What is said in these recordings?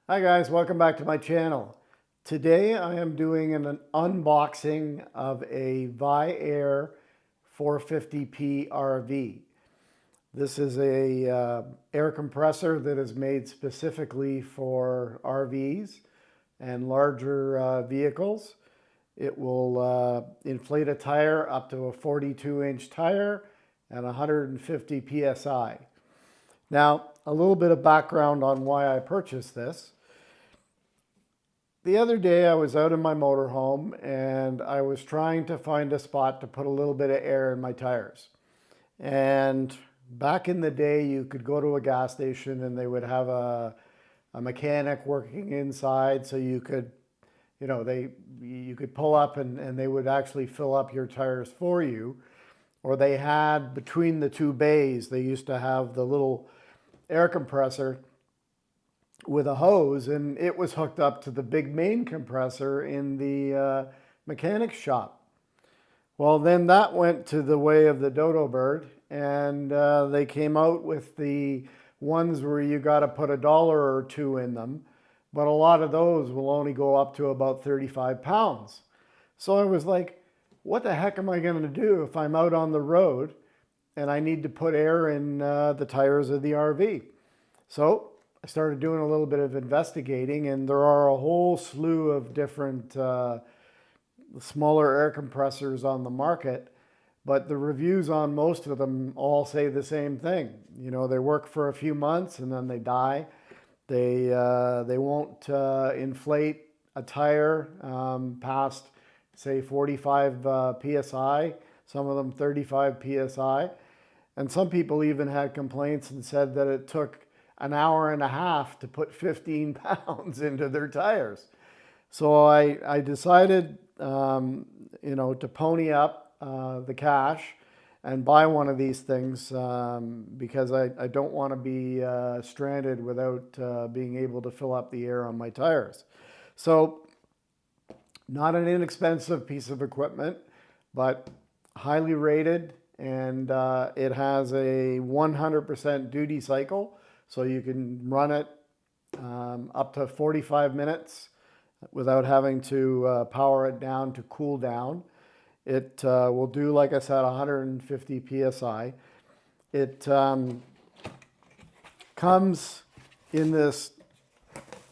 Hi guys, welcome back to my channel. Today I am doing an unboxing of a Viair 450P RV. This is a air compressor that is made specifically for RVs and larger vehicles. It will inflate a tire up to a 42-inch tire and 150 psi. Now, a little bit of background on why I purchased this. The other day I was out in my motorhome and I was trying to find a spot to put a little bit of air in my tires. And back in the day you could go to a gas station and they would have a mechanic working inside, so you could, you could pull up and they would actually fill up your tires for you. Or they had, between the two bays, they used to have the little air compressor with a hose, and it was hooked up to the big main compressor in the mechanic's shop. Well, then that went to the way of the dodo bird, and they came out with the ones where you got to put $1 or $2 in them, but a lot of those will only go up to about 35 pounds. So I was like, what the heck am I going to do if I'm out on the road and I need to put air in the tires of the RV? So I started doing a little bit of investigating, and there are a whole slew of different smaller air compressors on the market, but the reviews on most of them all say the same thing. You know, they work for a few months and then they die. They won't inflate a tire past, say, 45 psi, some of them 35 psi. And some people even had complaints and said that it took an hour and a half to put 15 pounds into their tires. So I decided, to pony up the cash and buy one of these things because I don't want to be stranded without being able to fill up the air on my tires. So not an inexpensive piece of equipment, but highly rated, and it has a 100% duty cycle. So you can run it up to 45 minutes without having to power it down to cool down. It will do, like I said, 150 psi. It comes in this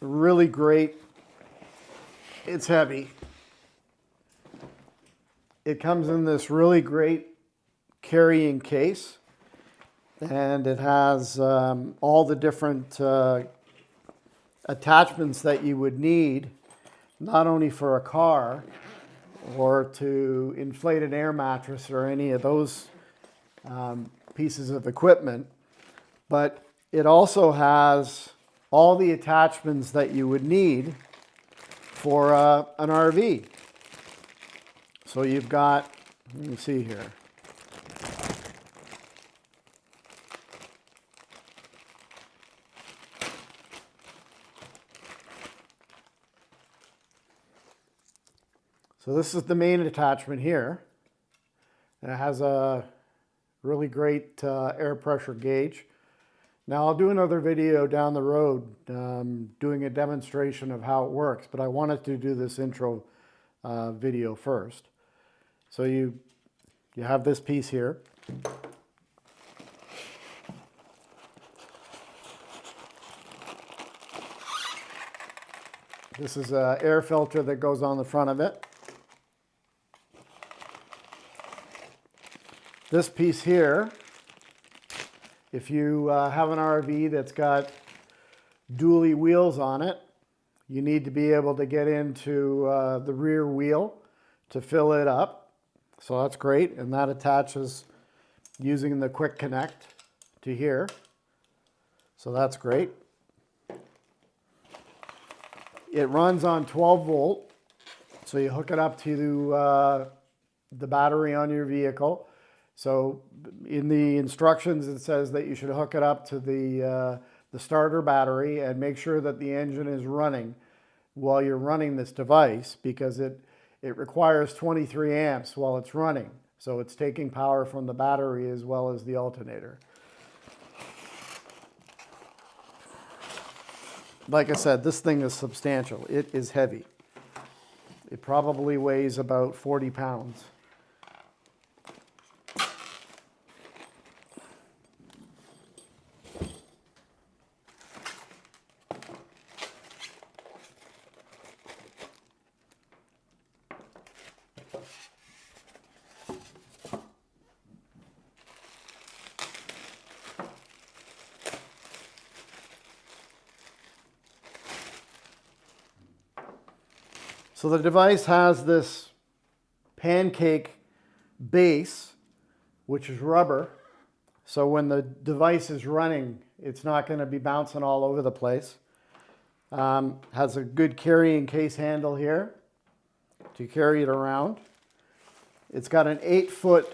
really great, it's heavy. It comes in this really great carrying case. And it has all the different attachments that you would need, not only for a car or to inflate an air mattress or any of those pieces of equipment, but it also has all the attachments that you would need for an RV. So you've got, let me see here. So this is the main attachment here. And it has a really great air pressure gauge. Now I'll do another video down the road doing a demonstration of how it works, but I wanted to do this intro video first. So you have this piece here. This is an air filter that goes on the front of it. This piece here, if you have an RV that's got dually wheels on it, you need to be able to get into the rear wheel to fill it up. So that's great, and that attaches using the quick connect to here. So that's great. It runs on 12 volt, so you hook it up to the battery on your vehicle. So in the instructions it says that you should hook it up to the starter battery and make sure that the engine is running while you're running this device, because it requires 23 amps while it's running. So it's taking power from the battery as well as the alternator. like I said, this thing is substantial. It is heavy. It probably weighs about 40 pounds. So the device has this pancake base, which is rubber. So when the device is running, it's not going to be bouncing all over the place. Has a good carrying case handle here to carry it around. It's got an 8-foot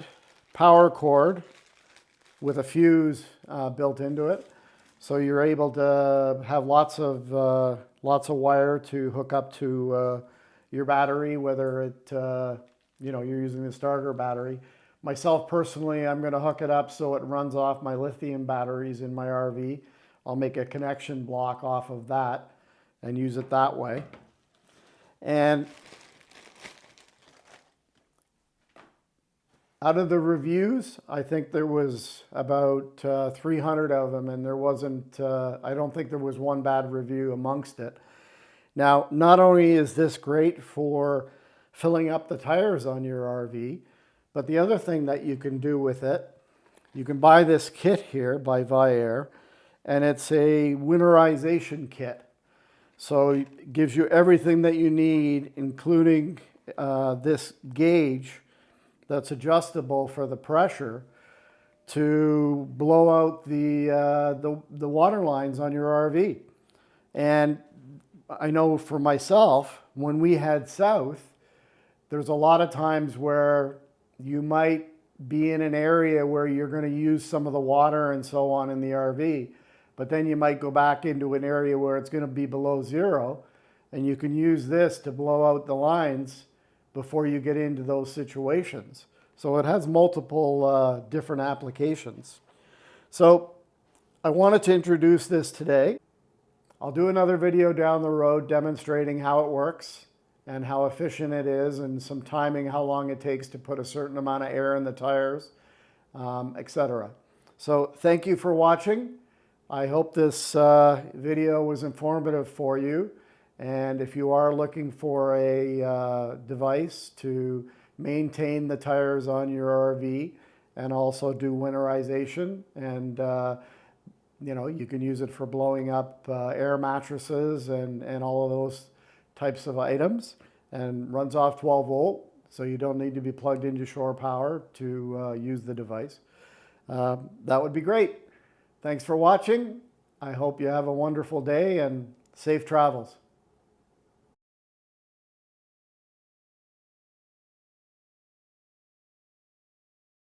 power cord with a fuse built into it. So you're able to have lots of wire to hook up to your battery, whether you're using the starter battery. Myself personally, I'm going to hook it up so it runs off my lithium batteries in my RV. I'll make a connection block off of that and use it that way. And out of the reviews, I think there was about 300 of them, and there wasn't, I don't think there was one bad review amongst it. Now, not only is this great for filling up the tires on your RV, but the other thing that you can do with it, you can buy this kit here by Viair, and it's a winterization kit. So it gives you everything that you need, including this gauge that's adjustable for the pressure to blow out the water lines on your RV. And I know for myself, when we head south, there's a lot of times where you might be in an area where you're going to use some of the water and so on in the RV, but then you might go back into an area where it's going to be below zero, and you can use this to blow out the lines before you get into those situations. So it has multiple different applications. So I wanted to introduce this today. I'll do another video down the road demonstrating how it works and how efficient it is, and some timing, how long it takes to put a certain amount of air in the tires, etc. So thank you for watching. I hope this video was informative for you. And if you are looking for a device to maintain the tires on your RV and also do winterization, and you can use it for blowing up air mattresses and all of those types of items, and runs off 12 volt, so you don't need to be plugged into shore power to use the device. That would be great. Thanks for watching. I hope you have a wonderful day and safe travels.